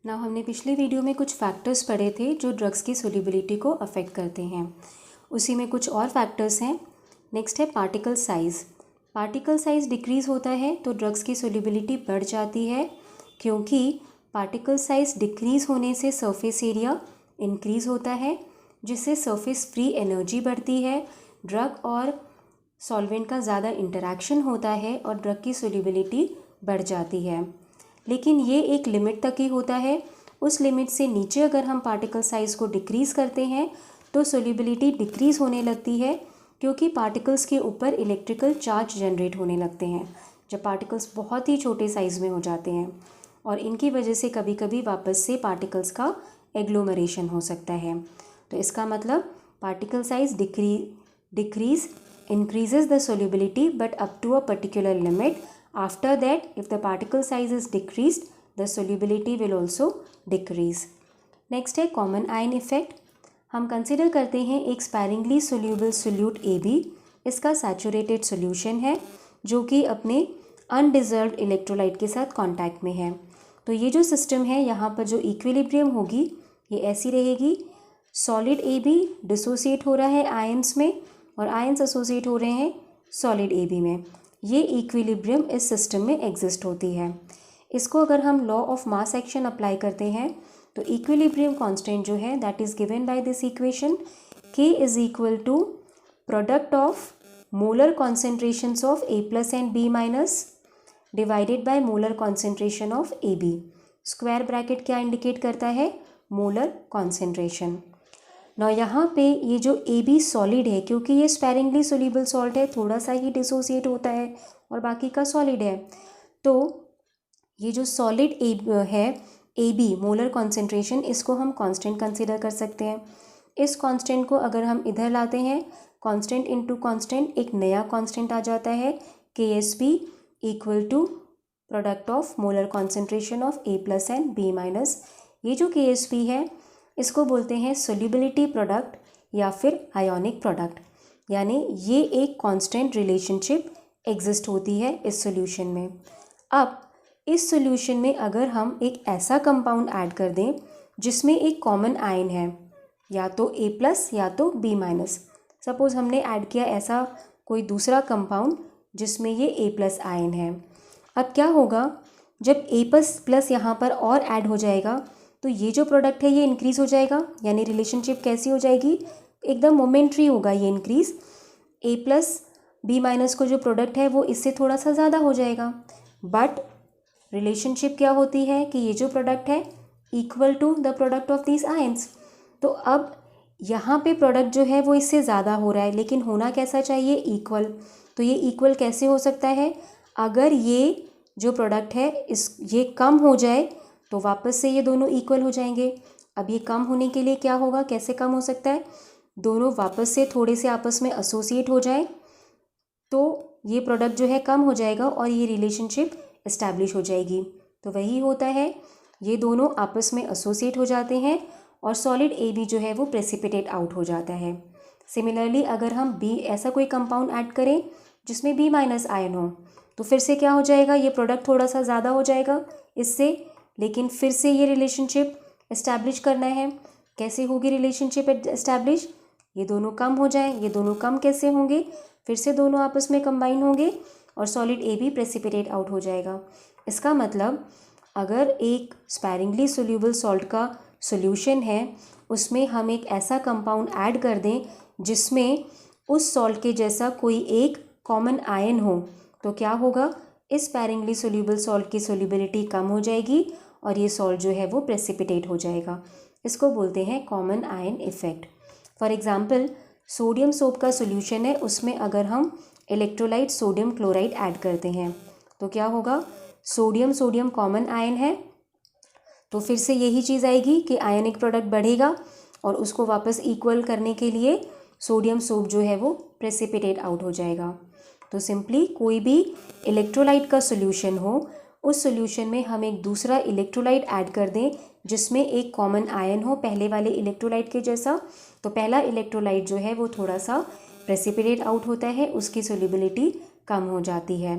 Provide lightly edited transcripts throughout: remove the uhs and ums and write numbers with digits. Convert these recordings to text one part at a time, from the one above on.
ना हमने पिछले वीडियो में कुछ फैक्टर्स पढ़े थे जो ड्रग्स की सोल्यूबिलिटी को अफेक्ट करते हैं। उसी में कुछ और फैक्टर्स हैं। नेक्स्ट है particle size. Particle size decrease होता है तो ड्रग्स की सोल्यूबिलिटी बढ़ जाती है, क्योंकि पार्टिकल साइज़ डिक्रीज़ होने से सरफेस एरिया इंक्रीज़ होता है, जिससे सरफेस फ्री एनर्जी बढ़ती है, ड्रग और सॉल्वेंट का ज़्यादा इंटरेक्शन होता है और ड्रग की सोल्यूबिलिटी बढ़ जाती है। लेकिन ये एक लिमिट तक ही होता है। उस लिमिट से नीचे अगर हम पार्टिकल साइज़ को डिक्रीज़ करते हैं तो सोल्यूबिलिटी डिक्रीज़ होने लगती है, क्योंकि पार्टिकल्स के ऊपर इलेक्ट्रिकल चार्ज जनरेट होने लगते हैं जब पार्टिकल्स बहुत ही छोटे साइज़ में हो जाते हैं, और इनकी वजह से कभी कभी वापस से पार्टिकल्स का एग्लोमरेशन हो सकता है। तो इसका मतलब particle size decrease increases the solubility but up to a particular limit. After that, if the particle size is decreased, the solubility will also decrease. Next है common ion effect. हम consider करते हैं एक sparingly soluble solute AB, इसका saturated solution है जो कि अपने अनडिजर्व्ड इलेक्ट्रोलाइट के साथ कांटेक्ट में है। तो ये जो सिस्टम है, यहाँ पर जो इक्विलिब्रियम होगी ये ऐसी रहेगी। सॉलिड AB डिसोसिएट हो रहा है आयंस में और आयंस एसोसिएट हो रहे हैं सॉलिड AB में। ये इक्विलिब्रियम इस सिस्टम में एग्जिस्ट होती है। इसको अगर हम law of mass action apply करते हैं तो इक्विलिब्रियम कांस्टेंट जो है that is given by this equation, K is equal to product of molar concentrations of A plus and B minus divided by molar concentration of AB। Square bracket क्या indicate करता है? Molar concentration. ना यहाँ पे ये जो AB solid है, क्योंकि ये स्पैरिंगली सोल्यूबल सॉल्ट है, थोड़ा सा ही डिसोसिएट होता है और बाकी का सॉलिड है, तो ये जो सॉलिड है AB मोलर कॉन्सेंट्रेशन, इसको हम कांस्टेंट कंसीडर कर सकते हैं। इस कांस्टेंट को अगर हम इधर लाते हैं, कांस्टेंट इनटू कांस्टेंट एक नया कांस्टेंट आ जाता है, KSP equal to product of molar concentration of A plus and B minus. ये जो KSP है इसको बोलते हैं सोल्यूबिलिटी प्रोडक्ट या फिर आयोनिक प्रोडक्ट, यानी ये एक कांस्टेंट रिलेशनशिप एग्जिस्ट होती है इस सॉल्यूशन में। अब इस सॉल्यूशन में अगर हम एक ऐसा कंपाउंड ऐड कर दें जिसमें एक कॉमन आयन है, या तो A प्लस या तो B माइनस। सपोज़ हमने ऐड किया ऐसा कोई दूसरा कंपाउंड जिसमें ये A प्लस आयन है। अब क्या होगा, जब A प्लस यहाँ पर और ऐड हो जाएगा तो ये जो प्रोडक्ट है ये इंक्रीज़ हो जाएगा, यानी रिलेशनशिप कैसी हो जाएगी? एकदम मोमेंट्री होगा ये increase. A plus B minus को जो प्रोडक्ट है वो इससे थोड़ा सा ज़्यादा हो जाएगा, बट रिलेशनशिप क्या होती है कि ये जो प्रोडक्ट है equal to the product of these ions. तो अब यहाँ पे प्रोडक्ट जो है वो इससे ज़्यादा हो रहा है, लेकिन होना कैसा चाहिए? इक्वल। तो ये इक्वल कैसे हो सकता है? अगर ये जो प्रोडक्ट है ये कम हो जाए तो वापस से ये दोनों इक्वल हो जाएंगे। अब ये कम होने के लिए क्या होगा? कैसे कम हो सकता है? दोनों वापस से थोड़े से आपस में एसोसिएट हो जाए तो ये प्रोडक्ट जो है कम हो जाएगा और ये रिलेशनशिप इस्टेब्लिश हो जाएगी। तो वही होता है, ये दोनों आपस में एसोसिएट हो जाते हैं और सॉलिड AB जो है वो प्रेसिपिटेट आउट हो जाता है। सिमिलरली अगर हम B ऐसा कोई कंपाउंड ऐड करें जिसमें B माइनस आयन हो तो फिर से क्या हो जाएगा? ये प्रोडक्ट थोड़ा सा ज़्यादा हो जाएगा इससे, लेकिन फिर से ये रिलेशनशिप इस्टेब्लिश करना है। कैसे होगी रिलेशनशिप इस्टेब्लिश? ये दोनों कम हो जाएं। ये दोनों कम कैसे होंगे? फिर से दोनों आपस में कंबाइन होंगे और सॉलिड AB प्रेसिपिटेट आउट हो जाएगा। इसका मतलब अगर एक स्पैरिंगली सोल्यूबल सॉल्ट का सॉल्यूशन है, उसमें हम एक ऐसा कंपाउंड ऐड कर दें जिसमें उस सॉल्ट के जैसा कोई एक कॉमन आयन हो, तो क्या होगा? इस स्पैरिंगली सोल्यूबल सॉल्ट की सोल्यूबिलिटी कम हो जाएगी और ये सॉल्ट जो है वो प्रेसिपिटेट हो जाएगा। इसको बोलते हैं common ion effect. For example sodium soap का सॉल्यूशन है, उसमें अगर हम इलेक्ट्रोलाइट सोडियम क्लोराइड ऐड करते हैं तो क्या होगा? सोडियम सोडियम कॉमन आयन है, तो फिर से यही चीज़ आएगी कि आयनिक प्रोडक्ट बढ़ेगा और उसको वापस इक्वल करने के लिए सोडियम सोप जो है वो प्रेसिपिटेट आउट हो जाएगा। तो सिंपली कोई भी इलेक्ट्रोलाइट का सॉल्यूशन हो, उस सॉल्यूशन में हम एक दूसरा इलेक्ट्रोलाइट ऐड कर दें जिसमें एक कॉमन आयन हो पहले वाले इलेक्ट्रोलाइट के जैसा, तो पहला इलेक्ट्रोलाइट जो है वो थोड़ा सा प्रेसिपिटेट आउट होता है, उसकी सोल्यूबिलिटी कम हो जाती है।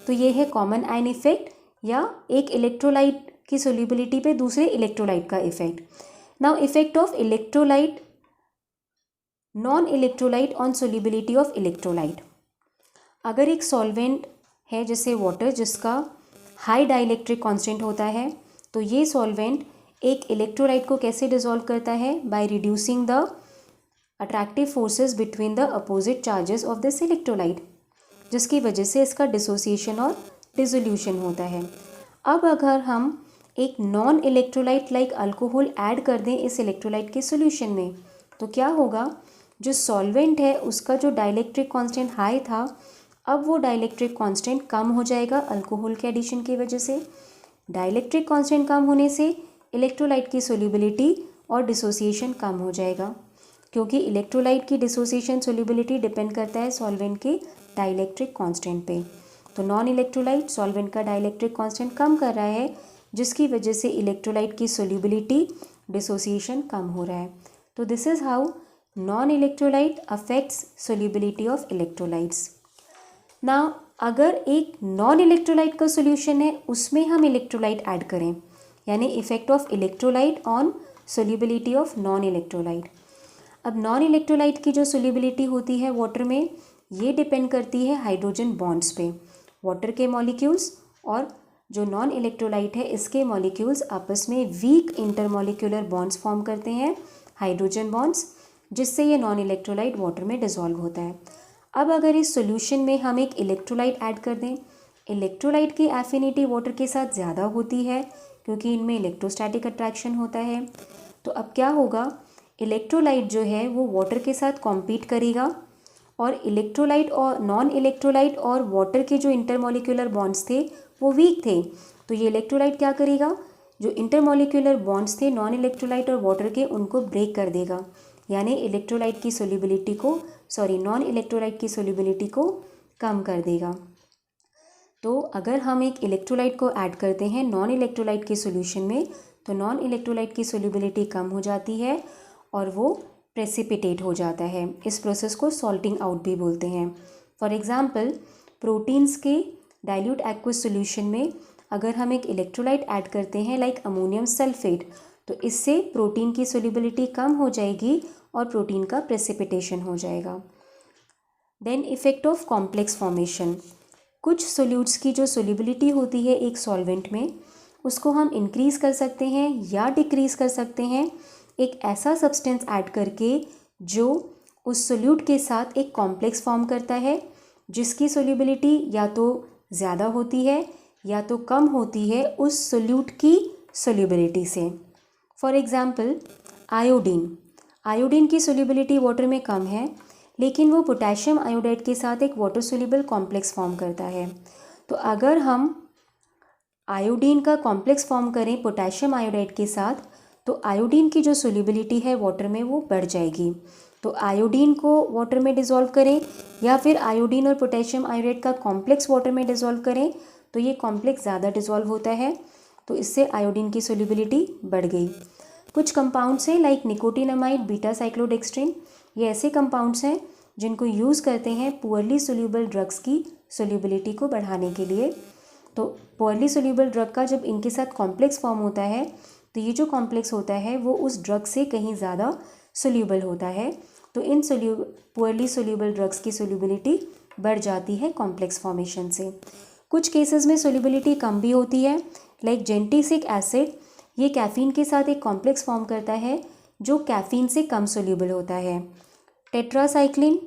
तो ये है कॉमन आयन इफेक्ट, या एक इलेक्ट्रोलाइट की सोल्यूबिलिटी पे दूसरे इलेक्ट्रोलाइट का effect. Now effect of electrolyte non electrolyte on solubility of electrolyte. अगर एक सॉल्वेंट है जैसे वाटर जिसका हाई डाइलेक्ट्रिक कांस्टेंट होता है, तो ये सॉल्वेंट एक इलेक्ट्रोलाइट को कैसे डिसॉल्व करता है? By reducing the attractive forces between the opposite charges of this electrolyte, जिसकी वजह से इसका डिसोसिएशन और डिसोल्यूशन होता है। अब अगर हम एक non electrolyte like alcohol add कर दें इस इलेक्ट्रोलाइट के सॉल्यूशन में, तो क्या होगा? जो सॉल्वेंट है उसका जो डाइलेक्ट्रिक कांस्टेंट हाई था, अब वो डाइलेक्ट्रिक कांस्टेंट कम हो जाएगा अल्कोहल के एडिशन की वजह से। डाइलेक्ट्रिक कांस्टेंट कम होने से इलेक्ट्रोलाइट की सोल्यूबिलिटी और डिसोसिएशन कम हो जाएगा, क्योंकि इलेक्ट्रोलाइट की डिसोसिएशन सोल्यूबिलिटी डिपेंड करता है सॉल्वेंट के डाइलेक्ट्रिक कांस्टेंट पे। तो नॉन इलेक्ट्रोलाइट सॉल्वेंट का डाइलेक्ट्रिक कांस्टेंट कम कर रहा है, जिसकी वजह से इलेक्ट्रोलाइट की सोल्यूबिलिटी डिसोसिएशन कम हो रहा है। तो this is how non electrolyte affects solubility of electrolytes. Now अगर एक नॉन इलेक्ट्रोलाइट का सोल्यूशन है उसमें हम इलेक्ट्रोलाइट ऐड करें, यानी effect of electrolyte on solubility of non electrolyte. अब नॉन इलेक्ट्रोलाइट की जो सोल्यूबिलिटी होती है वाटर में, ये डिपेंड करती है हाइड्रोजन बॉन्ड्स पे। वाटर के मॉलिक्यूल्स और जो नॉन इलेक्ट्रोलाइट है इसके मॉलिक्यूल्स आपस में वीक इंटरमॉलिक्यूलर बॉन्ड्स फॉर्म करते हैं, हाइड्रोजन बॉन्ड्स, जिससे ये नॉन इलेक्ट्रोलाइट वाटर में डिसॉल्व होता है। अब अगर इस सॉल्यूशन में हम एक इलेक्ट्रोलाइट ऐड कर दें, इलेक्ट्रोलाइट की एफिनिटी वाटर के साथ ज़्यादा होती है क्योंकि इनमें इलेक्ट्रोस्टैटिक अट्रैक्शन होता है। तो अब क्या होगा? इलेक्ट्रोलाइट जो है वो वाटर के साथ कॉम्पीट करेगा और इलेक्ट्रोलाइट और नॉन इलेक्ट्रोलाइट और वाटर के जो इंटरमॉलिक्यूलर बॉन्ड्स थे वो वीक थे। तो ये इलेक्ट्रोलाइट क्या करेगा? जो इंटरमॉलिक्यूलर बॉन्ड्स थे नॉन इलेक्ट्रोलाइट और वाटर के, उनको ब्रेक कर देगा, यानी इलेक्ट्रोलाइट की सोल्यूबिलिटी को नॉन इलेक्ट्रोलाइट की सोल्यूबिलिटी को कम कर देगा। तो अगर हम एक इलेक्ट्रोलाइट को ऐड करते हैं नॉन इलेक्ट्रोलाइट के सॉल्यूशन में, तो नॉन इलेक्ट्रोलाइट की सोल्यूबिलिटी कम हो जाती है और वो प्रेसिपिटेट हो जाता है। इस प्रोसेस को सॉल्टिंग आउट भी बोलते हैं। फॉर एग्जांपल, प्रोटीन्स के डाइल्यूट एक्वस सॉल्यूशन में अगर हम एक इलेक्ट्रोलाइट ऐड करते हैं लाइक अमोनियम सल्फेट, तो इससे प्रोटीन की सोल्यूबिलिटी कम हो जाएगी और प्रोटीन का प्रेसिपिटेशन हो जाएगा। Then effect of complex formation. कुछ सोल्यूट्स की जो सोल्यूबिलिटी होती है एक सॉल्वेंट में, उसको हम इंक्रीज़ कर सकते हैं या डिक्रीज़ कर सकते हैं एक ऐसा सब्सटेंस ऐड करके जो उस सोल्यूट के साथ एक कॉम्प्लेक्स फॉर्म करता है, जिसकी सोल्यूबिलिटी या तो ज़्यादा होती है या तो कम होती है उस सोल्यूट की सोल्यूबिलिटी से। फॉर एग्जाम्पल, आयोडीन की सोल्यूबिलिटी वाटर में कम है, लेकिन वो पोटेशियम आयोडाइड के साथ एक वाटर सोल्यूबल कॉम्प्लेक्स फॉर्म करता है। तो अगर हम आयोडीन का कॉम्प्लेक्स फॉर्म करें पोटेशियम आयोडाइड के साथ, तो आयोडीन की जो सोल्यूबिलिटी है वाटर में वो बढ़ जाएगी। तो आयोडीन को वाटर में डिसॉल्व करें या फिर आयोडीन और पोटेशियम आयोडाइड का कॉम्प्लेक्स वाटर में डिसॉल्व करें, तो ये कॉम्प्लेक्स ज़्यादा डिसॉल्व होता है, तो इससे आयोडीन की सोल्यूबिलिटी बढ़ गई। कुछ कंपाउंड्स हैं लाइक निकोटिनामाइड, बीटा साइक्लोडेक्स्ट्रिन, ये ऐसे कंपाउंड्स हैं जिनको यूज़ करते हैं पुअरली सोल्यूबल ड्रग्स की सोल्यूबिलिटी को बढ़ाने के लिए। तो पुअरली सोल्यूबल ड्रग का जब इनके साथ कॉम्प्लेक्स फॉर्म होता है, तो ये जो कॉम्प्लेक्स होता है वो उस ड्रग से कहीं ज़्यादा सोल्यूबल होता है, तो इन पुअरली सोल्यूबल ड्रग्स की सोल्यूबिलिटी बढ़ जाती है कॉम्प्लेक्स फॉर्मेशन से। कुछ केसेस में सोल्यूबिलिटी कम भी होती है, लाइक जेंटिसिक एसिड, ये कैफीन के साथ एक कॉम्प्लेक्स फॉर्म करता है जो कैफीन से कम सोल्यूबल होता है। टेट्रासाइक्लिन,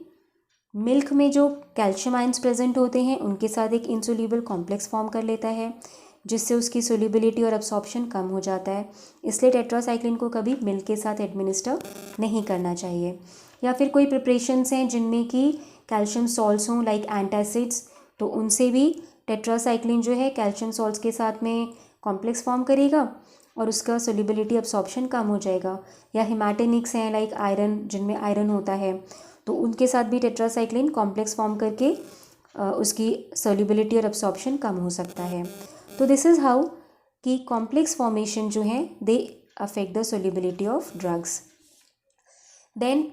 मिल्क में जो कैल्शियम आयंस प्रेजेंट होते हैं उनके साथ एक इनसोल्यूबल कॉम्प्लेक्स फॉर्म कर लेता है, जिससे उसकी सोल्यूबिलिटी और अब्सॉर्प्शन कम हो जाता है। इसलिए टेट्रासाइक्लिन को कभी मिल्क के साथ एडमिनिस्टर नहीं करना चाहिए। या फिर कोई प्रिपरेशंस हैं जिनमें कि कैल्शियम सॉल्ट्स हों लाइक एंटासिड्स, तो उनसे भी टेट्रासाइक्लिन जो है कैल्शियम सॉल्ट्स के साथ में कॉम्प्लेक्स फॉर्म करेगा और उसका सोल्यूबिलिटी अब्सॉर्प्शन कम हो जाएगा। या हिमैटेनिक्स हैं लाइक आयरन, जिनमें आयरन होता है, तो उनके साथ भी टेट्रासाइक्लिन कॉम्प्लेक्स फॉर्म करके उसकी सोल्यूबिलिटी और अब्सॉर्प्शन कम हो सकता है। तो दिस इज़ हाउ कि कॉम्प्लेक्स फॉर्मेशन जो है they affect the solubility of drugs. Then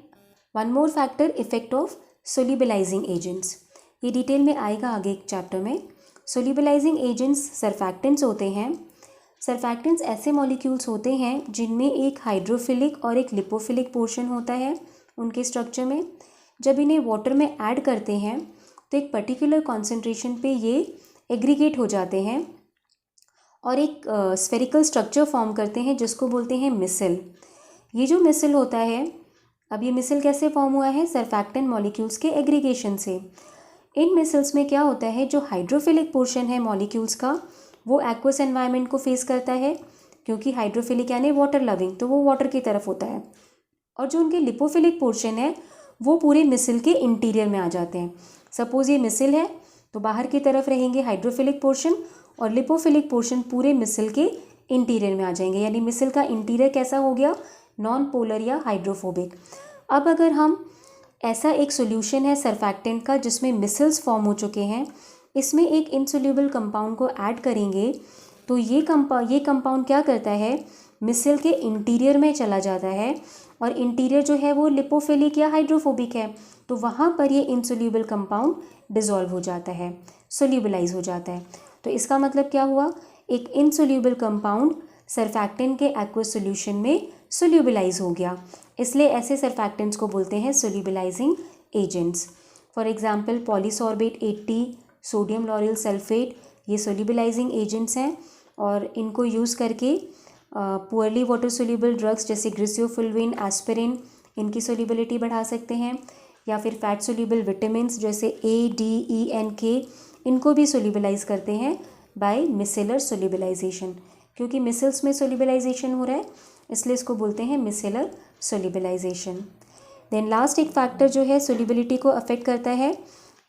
one more factor, effect of solubilizing agents, ये डिटेल में आएगा आगे एक चैप्टर में। सोल्यूबलाइजिंग एजेंट्स सरफैक्टेंट्स होते हैं। सरफैक्टेंट्स ऐसे मॉलिक्यूल्स होते हैं जिनमें एक हाइड्रोफिलिक और एक लिपोफिलिक पोर्शन होता है उनके स्ट्रक्चर में। जब इन्हें वाटर में ऐड करते हैं तो एक पर्टिकुलर कॉन्सेंट्रेशन पे ये एग्रीगेट हो जाते हैं और एक स्फेरिकल स्ट्रक्चर फॉर्म करते हैं जिसको बोलते हैं मिसल। ये जो मिसल होता है, अब ये मिसल कैसे फॉर्म हुआ है? सरफैक्टेंट मॉलिक्यूल्स के एग्रीगेशन से। इन मिसल्स में क्या होता है, जो हाइड्रोफिलिक पोर्शन है मॉलिक्यूल्स का वो एक्वस एनवायरनमेंट को फेस करता है, क्योंकि हाइड्रोफिलिक यानी वाटर लविंग, तो वो वाटर की तरफ होता है। और जो उनके लिपोफिलिक पोर्शन है वो पूरे मिसल के इंटीरियर में आ जाते हैं। सपोज ये मिसल है तो बाहर की तरफ रहेंगे हाइड्रोफिलिक पोर्शन और लिपोफिलिक पोर्शन पूरे मिसल के इंटीरियर में आ जाएंगे, यानी मिसल का इंटीरियर कैसा हो गया? नॉन पोलर या हाइड्रोफोबिक। अब अगर हम ऐसा एक सॉल्यूशन है सरफैक्टेंट का जिसमें मिसल्स फॉर्म हो चुके हैं, इसमें एक इनसोल्यूबल कंपाउंड को ऐड करेंगे तो ये कंपाउंड क्या करता है? मिसल के इंटीरियर में चला जाता है और इंटीरियर जो है वो लिपोफिलिक या हाइड्रोफोबिक है, तो वहाँ पर ये इनसोल्यूबल कंपाउंड डिसॉल्व हो जाता है, सोल्यूबलाइज हो जाता है। तो इसका मतलब क्या हुआ? एक इनसोल्यूबल कंपाउंड सरफैक्टेंट के एक्वस सॉल्यूशन में सोल्यूबलाइज हो गया, इसलिए ऐसे सरफैक्टेंट्स को बोलते हैं solubilising agents. For example polysorbate 80, sodium lauryl sulphate, ये सोल्यूबलाइजिंग एजेंट्स हैं और इनको यूज़ करके पुअरली वाटर सोल्यूबल ड्रग्स जैसे ग्रिसियोफुल्विन, एस्पिरिन, इनकी सोल्यूबिलिटी बढ़ा सकते हैं, या फिर फैट सोल्यूबल विटामिन्स जैसे ए, डी, ई एंड के, इनको भी सोल्यूबलाइज करते हैं बाय मिसेलर सोल्यूबलाइजेशन। क्योंकि मिसल्स में सोल्यूबलाइजेशन हो रहा है इसलिए इसको बोलते हैं मिसेलर सोल्यूबलाइजेशन। देन लास्ट एक फैक्टर जो है सोल्यूबिलिटी को अफेक्ट करता है,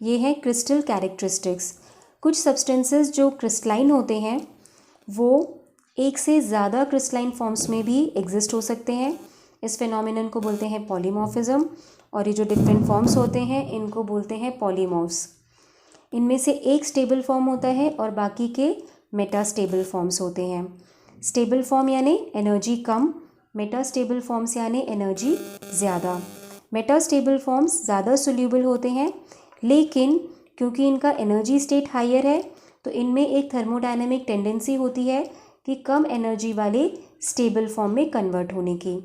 ये है क्रिस्टल कैरेक्टरिस्टिक्स। कुछ सब्सटेंसेस जो क्रिस्टलाइन होते हैं वो एक से ज़्यादा क्रिस्टलाइन फॉर्म्स में भी एग्जिस्ट हो सकते हैं। इस फिनोमिनन को बोलते हैं पॉलीमॉर्फिज्म, और ये जो डिफरेंट फॉर्म्स होते हैं इनको बोलते हैं पॉलीमॉर्फ्स। इनमें से एक स्टेबल फॉर्म होता है और बाकी के मेटास्टेबल फॉर्म्स होते हैं। स्टेबल फॉर्म यानी एनर्जी कम, मेटास्टेबल फॉर्म्स यानी एनर्जी ज़्यादा। मेटास्टेबल फॉर्म्स ज़्यादा सोल्यूबल होते हैं, लेकिन क्योंकि इनका एनर्जी स्टेट हायर है तो इनमें एक थर्मोडायनेमिक टेंडेंसी होती है कि कम एनर्जी वाले स्टेबल फॉर्म में कन्वर्ट होने की।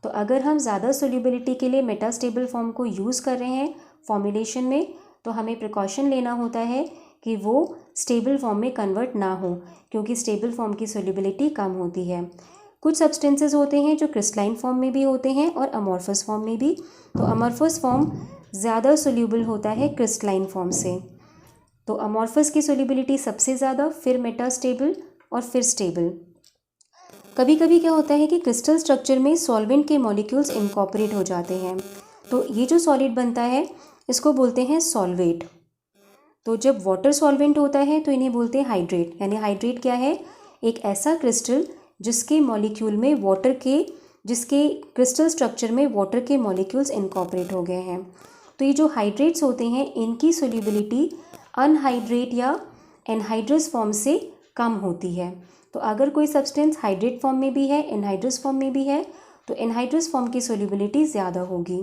तो अगर हम ज़्यादा सोल्यूबिलिटी के लिए मेटास्टेबल फॉर्म को यूज़ कर रहे हैं फॉर्मुलेशन में, तो हमें प्रिकॉशन लेना होता है कि वो स्टेबल फॉर्म में कन्वर्ट ना हो, क्योंकि स्टेबल फॉर्म की सोल्यूबिलिटी कम होती है। कुछ सब्सटेंसेस होते हैं जो क्रिस्टलाइन फॉर्म में भी होते हैं और अमॉर्फस फॉर्म में भी। तो अमॉर्फस फॉर्म ज़्यादा सोल्यूबल होता है क्रिस्टलाइन फॉर्म से। तो अमॉर्फस की सोल्यूबिलिटी सबसे ज़्यादा, फिर मेटास्टेबल और फिर स्टेबल। कभी कभी क्या होता है कि क्रिस्टल स्ट्रक्चर में सॉल्वेंट के मॉलिक्यूल्स इनकॉर्पोरेट हो जाते हैं, तो ये जो सॉलिड बनता है इसको बोलते हैं सॉल्वेट। तो जब वाटर सॉल्वेंट होता है तो इन्हें बोलते हैं हाइड्रेट। यानी हाइड्रेट क्या है? एक ऐसा क्रिस्टल जिसके मॉलिक्यूल में वाटर के जिसके क्रिस्टल स्ट्रक्चर में वाटर के मॉलिक्यूल्स इनकॉर्पोरेट हो गए हैं। तो ये जो हाइड्रेट्स होते हैं इनकी सोल्यूबिलिटी अनहाइड्रेट या एनहाइड्रस फॉर्म से कम होती है। तो अगर कोई सब्सटेंस हाइड्रेट फॉर्म में भी है, एनहाइड्रस फॉर्म में भी है, तो एनहाइड्रस फॉर्म की सोल्यूबिलिटी ज़्यादा होगी।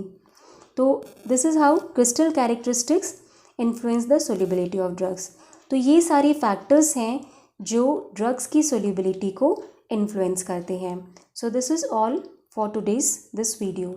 तो this is how crystal characteristics influence the solubility of drugs. तो ये सारे फैक्टर्स हैं जो ड्रग्स की सोल्यूबिलिटी को इन्फ्लुएंस करते हैं। So this is all for today's this video.